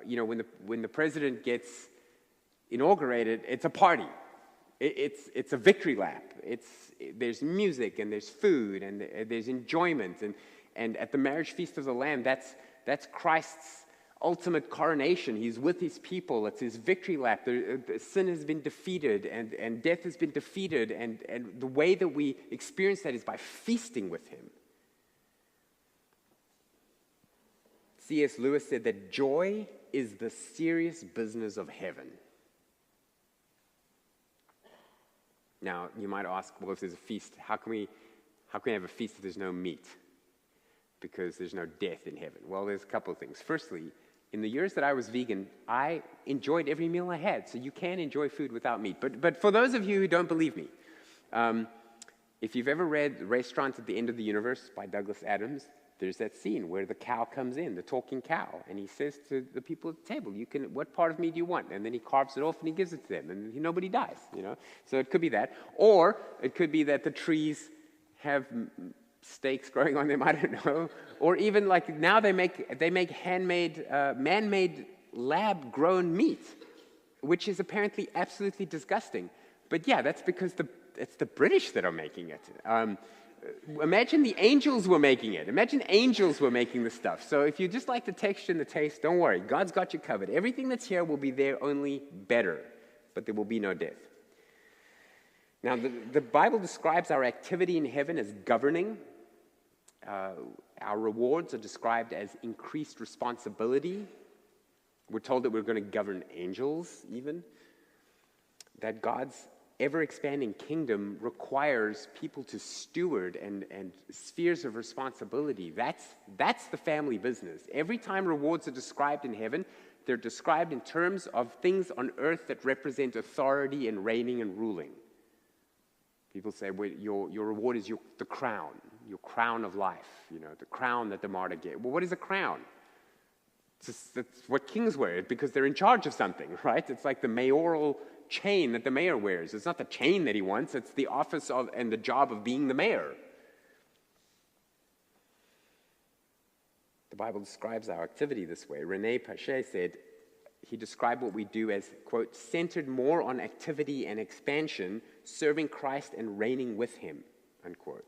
When the president gets inaugurated, it's a party. It's a victory lap. There's music and there's food and there's enjoyment. And at the marriage feast of the Lamb, that's Christ's ultimate coronation. He's with his people. It's his victory lap. Sin has been defeated and death has been defeated. And the way that we experience that is by feasting with him. C.S. Lewis said that joy is the serious business of heaven. Now, you might ask, well, if there's a feast, how can we have a feast if there's no meat? Because there's no death in heaven. Well, there's a couple of things. Firstly, in the years that I was vegan, I enjoyed every meal I had. So you can enjoy food without meat. But for those of you who don't believe me, if you've ever read Restaurant at the End of the Universe by Douglas Adams, there's that scene where the cow comes in, the talking cow, and he says to the people at the table, what part of me do you want? And then he carves it off and he gives it to them, and nobody dies, So it could be that. Or it could be that the trees have steaks growing on them, I don't know. Or even like now they make handmade, man-made lab-grown meat, which is apparently absolutely disgusting. But yeah, that's because it's the British that are making it. Imagine the angels were making it. Imagine angels were making the stuff. So if you just like the texture and the taste, don't worry. God's got you covered. Everything that's here will be there, only better. But there will be no death. Now, the Bible describes our activity in heaven as governing. Our rewards are described as increased responsibility. We're told that we're going to govern angels, even. That God's ever-expanding kingdom requires people to steward and spheres of responsibility. That's the family business. Every time rewards are described in heaven, they're described in terms of things on earth that represent authority and reigning and ruling. People say, well, your reward is the crown, your crown of life, the crown that the martyr gave. Well, what is a crown? It's what kings wear, because they're in charge of something, right? It's like the mayoral chain that the mayor wears. It's not the chain that he wants, it's the office and the job of being the mayor. The Bible describes our activity this way. René Pache said, he described what we do as, quote, centered more on activity and expansion, serving Christ and reigning with him, unquote.